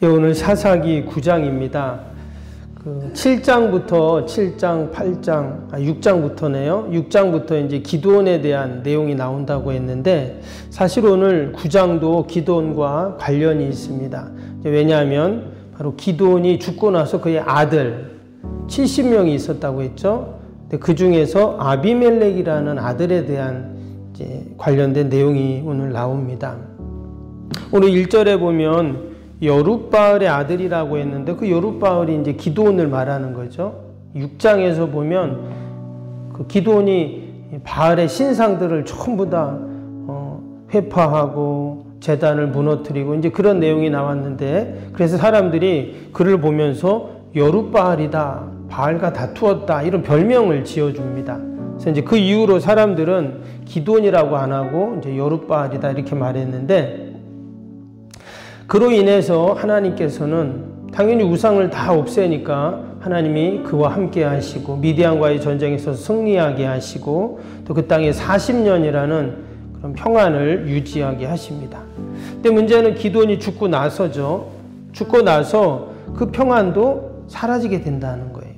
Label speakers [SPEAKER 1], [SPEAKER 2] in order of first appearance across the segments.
[SPEAKER 1] 오늘 사사기 9장입니다. 7장부터 7장, 8장, 6장부터네요. 6장부터 이제 기드온에 대한 내용이 나온다고 했는데 사실 오늘 9장도 기드온과 관련이 있습니다. 왜냐하면 바로 기드온이 죽고 나서 그의 아들 70명이 있었다고 했죠. 그 중에서 아비멜렉이라는 아들에 대한 이제 관련된 내용이 오늘 나옵니다. 오늘 1절에 보면 여룻바알의 아들이라고 했는데 그 여룻바알이 이제 기드온을 말하는 거죠. 6장에서 보면 그 기드온이 바알의 신상들을 전부 다 회파하고 제단을 무너뜨리고 이제 그런 내용이 나왔는데, 그래서 사람들이 그를 보면서 여룻바알이다, 바알과 다투었다, 이런 별명을 지어줍니다. 그래서 이제 그 이후로 사람들은 기드온이라고 안 하고 이제 여룻바알이다 이렇게 말했는데, 그로 인해서 하나님께서는 당연히 우상을 다 없애니까 하나님이 그와 함께 하시고 미디안과의 전쟁에서 승리하게 하시고 또 그 땅에 40년이라는 그런 평안을 유지하게 하십니다. 근데 문제는 기드온이 죽고 나서죠. 죽고 나서 그 평안도 사라지게 된다는 거예요.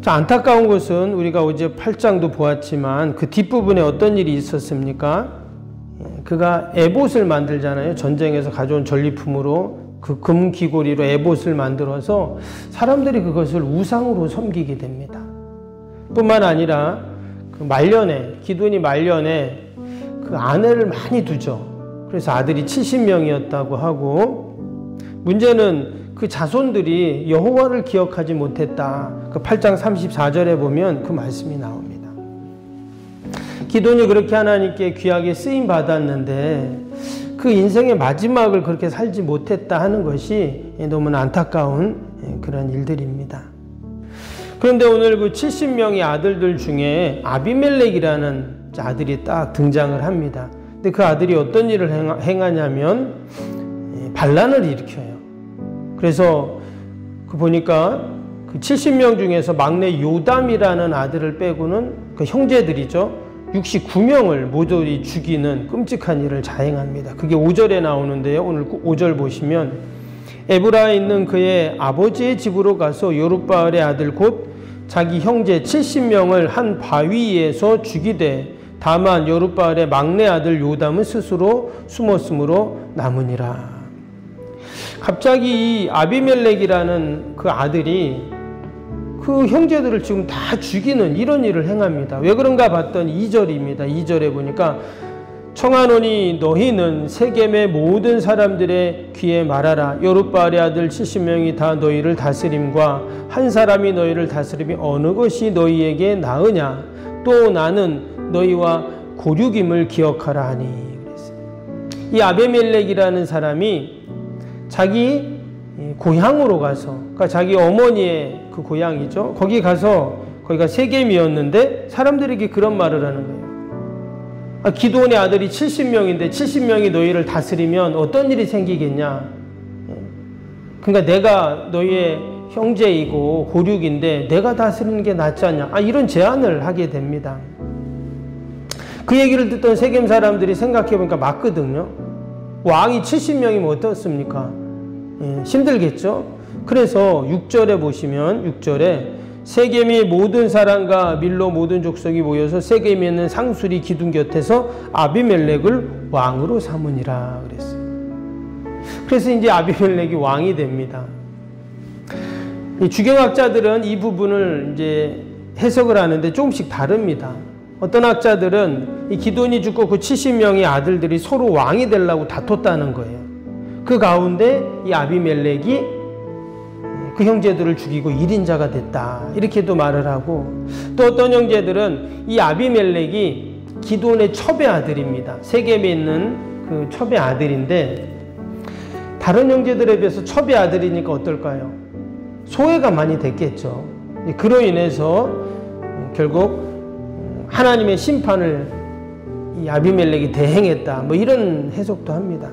[SPEAKER 1] 자, 안타까운 것은 우리가 어제 8장도 보았지만 그 뒷부분에 어떤 일이 있었습니까? 그가 에봇을 만들잖아요. 전쟁에서 가져온 전리품으로 그 금 귀고리로 에봇을 만들어서 사람들이 그것을 우상으로 섬기게 됩니다. 뿐만 아니라 그 말년에, 기드온이 말년에 그 아내를 많이 두죠. 그래서 아들이 70명이었다고 하고, 문제는 그 자손들이 여호와를 기억하지 못했다. 그 8장 34절에 보면 그 말씀이 나옵니다. 기드온이 그렇게 하나님께 귀하게 쓰임 받았는데 그 인생의 마지막을 그렇게 살지 못했다 하는 것이 너무나 안타까운 그런 일들입니다. 그런데 오늘 그 70명의 아들들 중에 아비멜렉이라는 아들이 딱 등장을 합니다. 근데 그 아들이 어떤 일을 행하냐면 반란을 일으켜요. 그래서 그 보니까 그 70명 중에서 막내 요담이라는 아들을 빼고는 그 형제들이죠. 69명을 모조리 죽이는 끔찍한 일을 자행합니다. 그게 5절에 나오는데요. 오늘 5절 보시면 에브라에 있는 그의 아버지의 집으로 가서 여룻바알의 아들 곧 자기 형제 70명을 한 바위에서 죽이되 다만 여룻바알의 막내 아들 요담은 스스로 숨었으므로 남으니라. 갑자기 이 아비멜렉이라는 그 아들이 그 형제들을 지금 다 죽이는 이런 일을 행합니다. 왜 그런가 봤더니 2절입니다. 2절에 보니까 청하노니 너희는 세겜의 모든 사람들의 귀에 말하라. 여룻바알의 아들 70명이 다 너희를 다스림과 한 사람이 너희를 다스림이 어느 것이 너희에게 나으냐. 또 나는 너희와 고륙임을 기억하라 하니. 이 아비멜렉이라는 사람이 자기 고향으로 가서, 그러니까 자기 어머니의 그 고향이죠. 거기 가서, 거기가 세겜이었는데 사람들에게 그런 말을 하는 거예요. 기드온의 아들이 70명인데 70명이 너희를 다스리면 어떤 일이 생기겠냐. 그러니까 내가 너희의 형제이고 고륙인데 내가 다스리는 게 낫지 않냐. 이런 제안을 하게 됩니다. 그 얘기를 듣던 세겜 사람들이 생각해보니까 맞거든요. 왕이 70명이면 어떻습니까? 힘들겠죠. 그래서 6절에 보시면 6절에 세겜의 모든 사람과 밀로 모든 족속이 모여서 세겜에 있는 상수리 기둥 곁에서 아비멜렉을 왕으로 삼으니라 그랬어요. 그래서 이제 아비멜렉이 왕이 됩니다. 이 주경학자들은 이 부분을 이제 해석을 하는데 조금씩 다릅니다. 어떤 학자들은 이 기드온이 죽고 그 70명의 아들들이 서로 왕이 되려고 다퉜다는 거예요. 그 가운데 이 아비멜렉이 그 형제들을 죽이고 1인자가 됐다, 이렇게도 말을 하고, 또 어떤 형제들은 이 아비멜렉이 기드온의 첩의 아들입니다. 세겜에 있는 그 첩의 아들인데 다른 형제들에 비해서 첩의 아들이니까 어떨까요? 소외가 많이 됐겠죠. 그로 인해서 결국 하나님의 심판을 이 아비멜렉이 대행했다, 뭐 이런 해석도 합니다.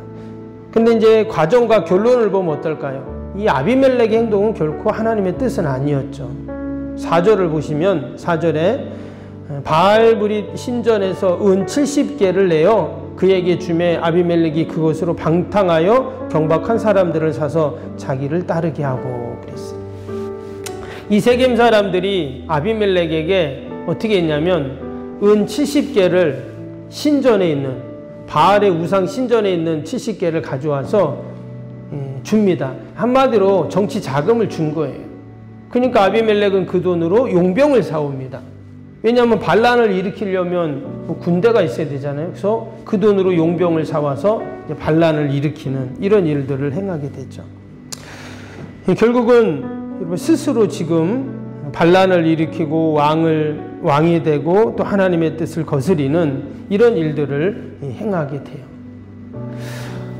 [SPEAKER 1] 근데 이제 과정과 결론을 보면 어떨까요? 이 아비멜렉의 행동은 결코 하나님의 뜻은 아니었죠. 4절을 보시면 4절에 바알브릿 신전에서 은 70개를 내어 그에게 주매 아비멜렉이 그것으로 방탕하여 경박한 사람들을 사서 자기를 따르게 하고 그랬어요. 이 세겜 사람들이 아비멜렉에게 어떻게 했냐면 은 70개를 신전에 있는 바알의 우상 신전에 있는 70개를 가져와서 줍니다. 한마디로 정치 자금을 준 거예요. 그러니까 아비멜렉은 그 돈으로 용병을 사옵니다. 왜냐하면 반란을 일으키려면 뭐 군대가 있어야 되잖아요. 그래서 그 돈으로 용병을 사와서 반란을 일으키는 이런 일들을 행하게 되죠. 결국은 스스로 지금 반란을 일으키고 왕이 되고 또 하나님의 뜻을 거스리는 이런 일들을 행하게 돼요.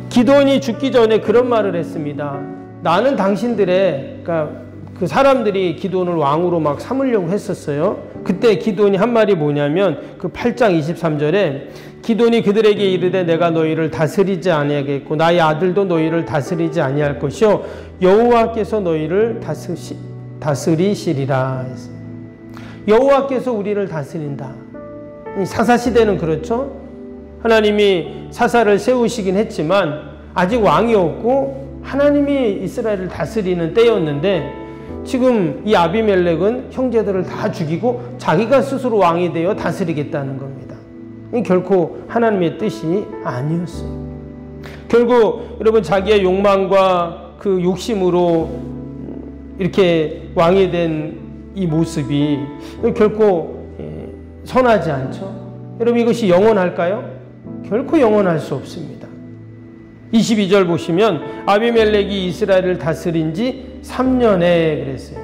[SPEAKER 1] 기드온이 죽기 전에 그런 말을 했습니다. 나는 당신들의, 그러니까 그 사람들이 기드온을 왕으로 막 삼으려고 했었어요. 그때 기드온이 한 말이 뭐냐면 그 8장 23절에 기드온이 그들에게 이르되 내가 너희를 다스리지 아니하겠고 나의 아들도 너희를 다스리지 아니할 것이요 여호와께서 너희를 다스리시리라 했어요. 여호와께서 우리를 다스린다. 사사시대는 그렇죠. 하나님이 사사를 세우시긴 했지만 아직 왕이 없고 하나님이 이스라엘을 다스리는 때였는데 지금 이 아비멜렉은 형제들을 다 죽이고 자기가 스스로 왕이 되어 다스리겠다는 겁니다. 결코 하나님의 뜻이 아니었어요. 결국 여러분 자기의 욕망과 그 욕심으로 이렇게 왕이 된 이 모습이 결코 선하지 않죠. 여러분 이것이 영원할까요? 결코 영원할 수 없습니다. 22절 보시면 아비멜렉이 이스라엘을 다스린 지 3년에 그랬어요.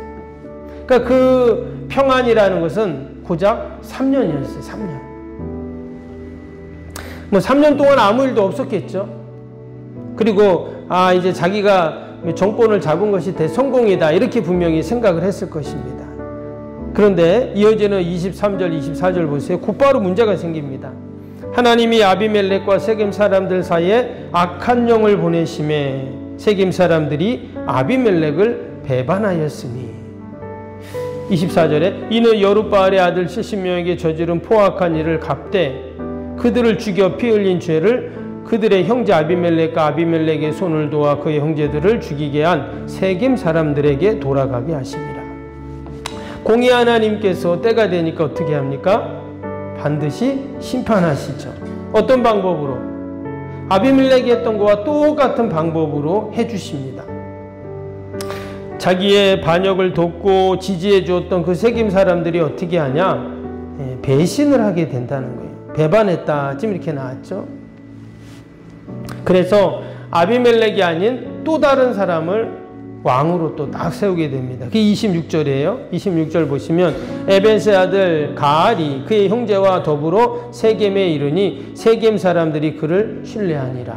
[SPEAKER 1] 그러니까 그 평안이라는 것은 고작 3년이었어요. 3년. 뭐 3년 동안 아무 일도 없었겠죠. 그리고 이제 자기가 정권을 잡은 것이 대성공이다 이렇게 분명히 생각을 했을 것입니다. 그런데 이어지는 23절 24절 보세요. 곧바로 문제가 생깁니다. 하나님이 아비멜렉과 세겜 사람들 사이에 악한 영을 보내심에 세겜 사람들이 아비멜렉을 배반하였으니 24절에 이는 여룻바알의 아들 70명에게 저지른 포악한 일을 갚되 그들을 죽여 피 흘린 죄를 그들의 형제 아비멜렉과 아비멜렉의 손을 도와 그의 형제들을 죽이게 한 세겜 사람들에게 돌아가게 하십니다. 공의 하나님께서 때가 되니까 어떻게 합니까? 반드시 심판하시죠. 어떤 방법으로? 아비멜렉이 했던 것과 똑같은 방법으로 해주십니다. 자기의 반역을 돕고 지지해 주었던 그 세겜 사람들이 어떻게 하냐? 배신을 하게 된다는 거예요. 배반했다. 지금 이렇게 나왔죠. 그래서 아비멜렉이 아닌 또 다른 사람을 왕으로 또 딱 세우게 됩니다. 그게 26절이에요. 26절 보시면 에벤스의 아들 가알이 그의 형제와 더불어 세겜에 이르니 세겜 사람들이 그를 신뢰하니라.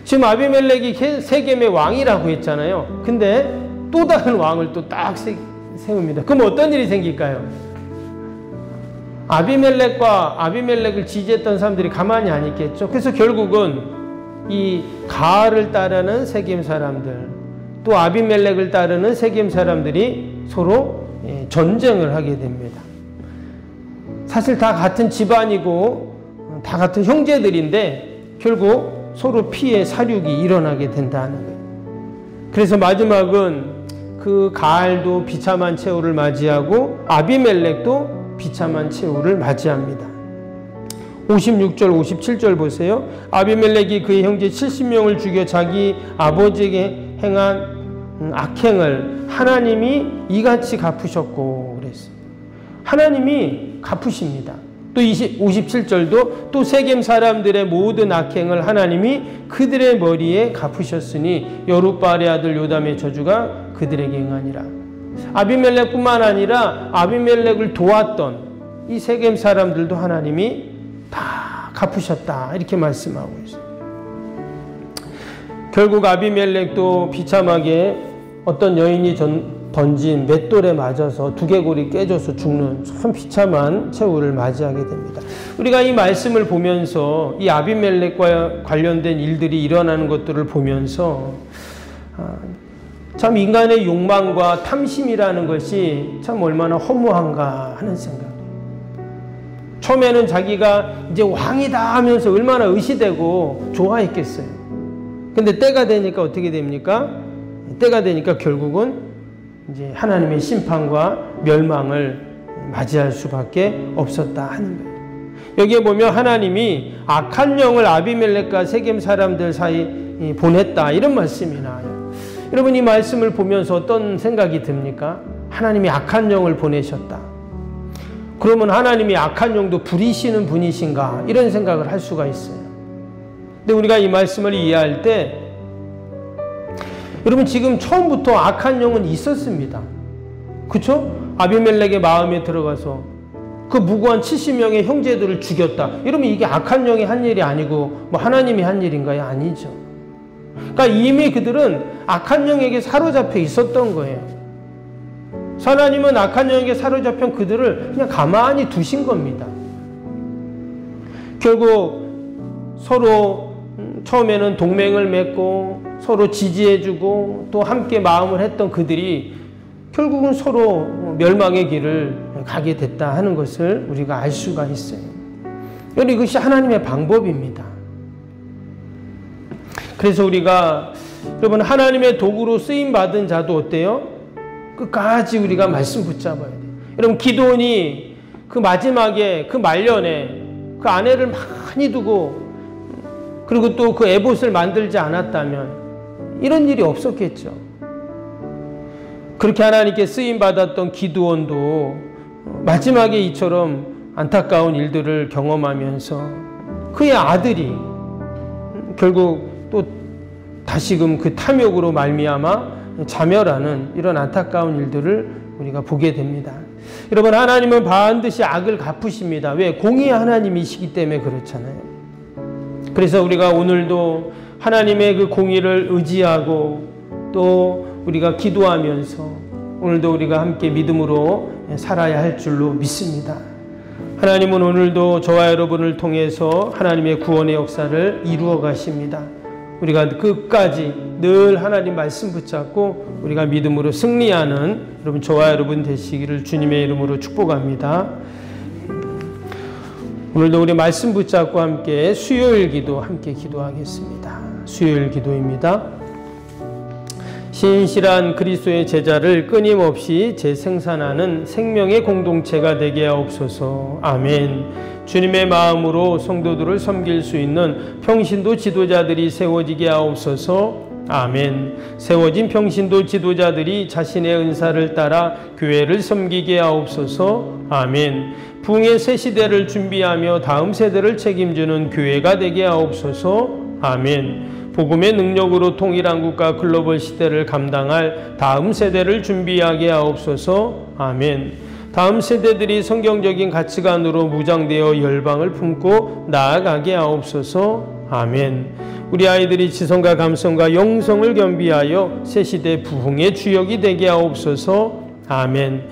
[SPEAKER 1] 지금 아비멜렉이 세겜의 왕이라고 했잖아요. 근데 또 다른 왕을 또 딱 세웁니다. 그럼 어떤 일이 생길까요? 아비멜렉을 지지했던 사람들이 가만히 안 있겠죠. 그래서 결국은 이 가알을 따르는 세겜 사람들 또 아비멜렉을 따르는 세겜 사람들이 서로 전쟁을 하게 됩니다. 사실 다 같은 집안이고 다 같은 형제들인데 결국 서로 피해 사륙이 일어나게 된다는 거예요. 그래서 마지막은 그 가알도 비참한 최후를 맞이하고 아비멜렉도 비참한 최후를 맞이합니다. 56절 57절 보세요. 아비멜렉이 그의 형제 70명을 죽여 자기 아버지에게 행한 악행을 하나님이 이같이 갚으셨고 그랬어요. 하나님이 갚으십니다. 또 57절도 또 세겜 사람들의 모든 악행을 하나님이 그들의 머리에 갚으셨으니 여룻바알의 아들 요담의 저주가 그들에게 응하니라. 아비멜렉뿐만 아니라 아비멜렉을 도왔던 이 세겜 사람들도 하나님이 다 갚으셨다 이렇게 말씀하고 있어요. 결국 아비멜렉도 비참하게 어떤 여인이 던진 맷돌에 맞아서 두개골이 깨져서 죽는 참 비참한 최후를 맞이하게 됩니다. 우리가 이 말씀을 보면서 이 아비멜렉과 관련된 일들이 일어나는 것들을 보면서 참 인간의 욕망과 탐심이라는 것이 참 얼마나 허무한가 하는 생각. 처음에는 자기가 이제 왕이다 하면서 얼마나 의시되고 좋아했겠어요. 근데 때가 되니까 어떻게 됩니까? 때가 되니까 결국은 이제 하나님의 심판과 멸망을 맞이할 수밖에 없었다 하는 거예요. 여기에 보면 하나님이 악한 영을 아비멜렉과 세겜 사람들 사이 보냈다 이런 말씀이 나와요. 여러분 이 말씀을 보면서 어떤 생각이 듭니까? 하나님이 악한 영을 보내셨다. 그러면 하나님이 악한 영도 부리시는 분이신가? 이런 생각을 할 수가 있어요. 근데 우리가 이 말씀을 이해할 때 여러분 지금 처음부터 악한 영은 있었습니다. 그렇죠? 아비멜렉의 마음에 들어가서 그 무고한 70명의 형제들을 죽였다. 이러면 이게 악한 영이 한 일이 아니고 뭐 하나님이 한 일인가요? 아니죠. 그러니까 이미 그들은 악한 영에게 사로잡혀 있었던 거예요. 하나님은 악한 영에게 사로잡힌 그들을 그냥 가만히 두신 겁니다. 결국 서로 처음에는 동맹을 맺고 서로 지지해주고 또 함께 마음을 했던 그들이 결국은 서로 멸망의 길을 가게 됐다 하는 것을 우리가 알 수가 있어요. 이것이 하나님의 방법입니다. 그래서 우리가 여러분 하나님의 도구로 쓰임받은 자도 어때요? 끝까지 우리가 말씀 붙잡아야 돼요. 여러분 기드온이 그 마지막에 그 말년에 그 아내를 많이 두고 그리고 또 그 에봇을 만들지 않았다면 이런 일이 없었겠죠. 그렇게 하나님께 쓰임받았던 기드온도 마지막에 이처럼 안타까운 일들을 경험하면서 그의 아들이 결국 또 다시금 그 탐욕으로 말미암아 자멸하는 이런 안타까운 일들을 우리가 보게 됩니다. 여러분 하나님은 반드시 악을 갚으십니다. 왜? 공의의 하나님이시기 때문에 그렇잖아요. 그래서 우리가 오늘도 하나님의 그 공의를 의지하고 또 우리가 기도하면서 오늘도 우리가 함께 믿음으로 살아야 할 줄로 믿습니다. 하나님은 오늘도 저와 여러분을 통해서 하나님의 구원의 역사를 이루어 가십니다. 우리가 끝까지 늘 하나님 말씀 붙잡고 우리가 믿음으로 승리하는 여러분 저와 여러분 되시기를 주님의 이름으로 축복합니다. 오늘도 우리 말씀 붙잡고 함께 수요일 기도 함께 기도하겠습니다. 수요일 기도입니다. 신실한 그리스도의 제자를 끊임없이 재생산하는 생명의 공동체가 되게 하옵소서. 아멘. 주님의 마음으로 성도들을 섬길 수 있는 평신도 지도자들이 세워지게 하옵소서. 아멘. 세워진 평신도 지도자들이 자신의 은사를 따라 교회를 섬기게 하옵소서. 아멘. 부흥의 새 시대를 준비하며 다음 세대를 책임지는 교회가 되게 하옵소서. 아멘. 복음의 능력으로 통일한국과 글로벌 시대를 감당할 다음 세대를 준비하게 하옵소서. 아멘. 다음 세대들이 성경적인 가치관으로 무장되어 열방을 품고 나아가게 하옵소서. 아멘. 우리 아이들이 지성과 감성과 영성을 겸비하여 새 시대 부흥의 주역이 되게 하옵소서. 아멘.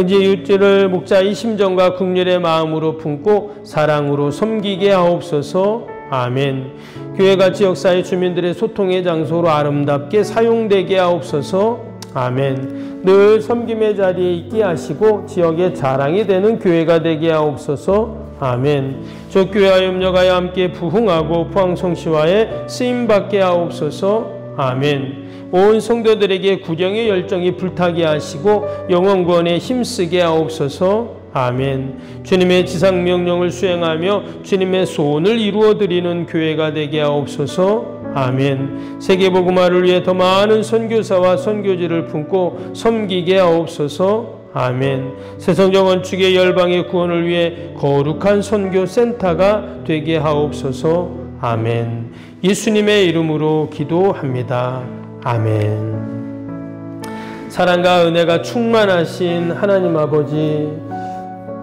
[SPEAKER 1] 이제 육체를 목자의 심정과 긍휼의 마음으로 품고 사랑으로 섬기게 하옵소서. 아멘. 교회가 지역사회 주민들의 소통의 장소로 아름답게 사용되게 하옵소서. 아멘. 늘 섬김의 자리에 있게 하시고 지역의 자랑이 되는 교회가 되게 하옵소서. 아멘. 저 교회와 협력하여 함께 부흥하고 포항성시와에 쓰임받게 하옵소서. 아멘. 온 성도들에게 구령의 열정이 불타게 하시고 영원구원에 힘쓰게 하옵소서. 아멘. 주님의 지상명령을 수행하며 주님의 소원을 이루어드리는 교회가 되게 하옵소서. 아멘. 세계복음화를 위해 더 많은 선교사와 선교지를 품고 섬기게 하옵소서. 아멘. 세상적 원칙의 열방의 구원을 위해 거룩한 선교센터가 되게 하옵소서. 아멘. 예수님의 이름으로 기도합니다. 아멘. 사랑과 은혜가 충만하신 하나님 아버지,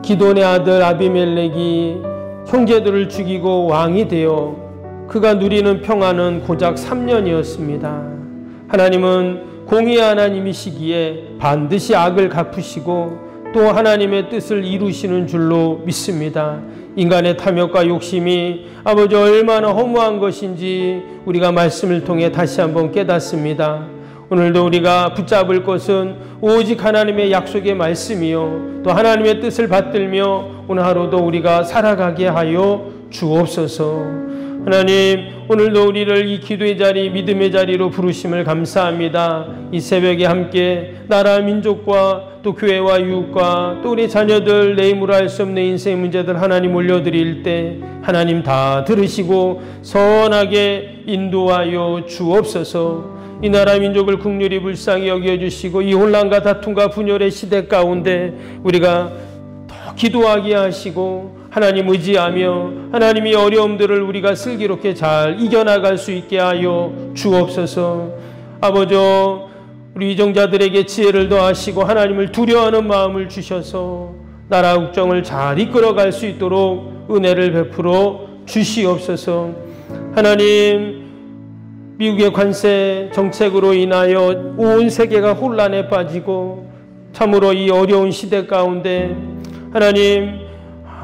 [SPEAKER 1] 기돈의 아들 아비멜렉이 형제들을 죽이고 왕이 되어 그가 누리는 평화는 고작 3년이었습니다. 하나님은 공의의 하나님이시기에 반드시 악을 갚으시고 또 하나님의 뜻을 이루시는 줄로 믿습니다. 인간의 탐욕과 욕심이 아버지 얼마나 허무한 것인지 우리가 말씀을 통해 다시 한번 깨닫습니다. 오늘도 우리가 붙잡을 것은 오직 하나님의 약속의 말씀이요 또 하나님의 뜻을 받들며 오늘 하루도 우리가 살아가게 하여 주옵소서. 하나님, 오늘도 우리를 이 기도의 자리, 믿음의 자리로 부르심을 감사합니다. 이 새벽에 함께 나라 민족과 또 교회와 이웃과 또 우리 자녀들 내 힘으로 할 수 없는 인생의 문제들 하나님 올려드릴 때 하나님 다 들으시고 선하게 인도하여 주옵소서. 이 나라 민족을 긍휼히 불쌍히 여겨주시고 이 혼란과 다툼과 분열의 시대 가운데 우리가 더 기도하게 하시고 하나님 의지하며 하나님의 어려움들을 우리가 슬기롭게 잘 이겨나갈 수 있게 하여 주옵소서. 아버지, 우리 이정자들에게 지혜를 더하시고 하나님을 두려워하는 마음을 주셔서 나라 국정을 잘 이끌어갈 수 있도록 은혜를 베풀어 주시옵소서. 하나님, 미국의 관세 정책으로 인하여 온 세계가 혼란에 빠지고 참으로 이 어려운 시대 가운데 하나님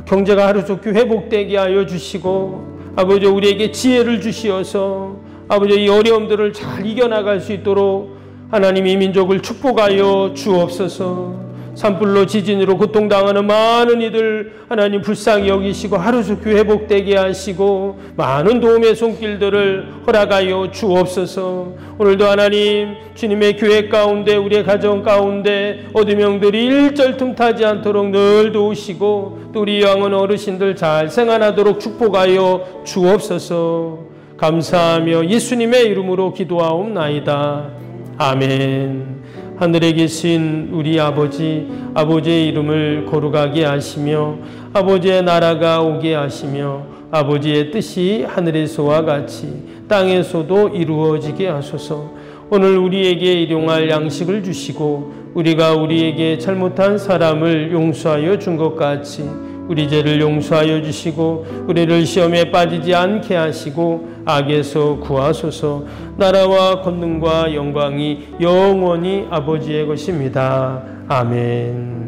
[SPEAKER 1] 경제가 하루속히 회복되게 하여 주시고 아버지 우리에게 지혜를 주시어서 아버지 이 어려움들을 잘 이겨나갈 수 있도록 하나님 이 민족을 축복하여 주옵소서. 산불로 지진으로 고통당하는 많은 이들 하나님 불쌍히 여기시고 하루속히 회복되게 하시고 많은 도움의 손길들을 허락하여 주옵소서. 오늘도 하나님 주님의 교회 가운데 우리의 가정 가운데 어둠 영들이 일절 틈타지 않도록 늘 도우시고 또 우리 영혼 어르신들 잘 생활하도록 축복하여 주옵소서. 감사하며 예수님의 이름으로 기도하옵나이다. 아멘. 하늘에 계신 우리 아버지, 아버지의 이름을 거룩하게 하시며 아버지의 나라가 오게 하시며 아버지의 뜻이 하늘에서와 같이 땅에서도 이루어지게 하소서. 오늘 우리에게 일용할 양식을 주시고 우리가 우리에게 잘못한 사람을 용서하여 준 것 같이 우리 죄를 용서하여 주시고 우리를 시험에 빠지지 않게 하시고 악에서 구하소서. 나라와 권능과 영광이 영원히 아버지의 것입니다. 아멘.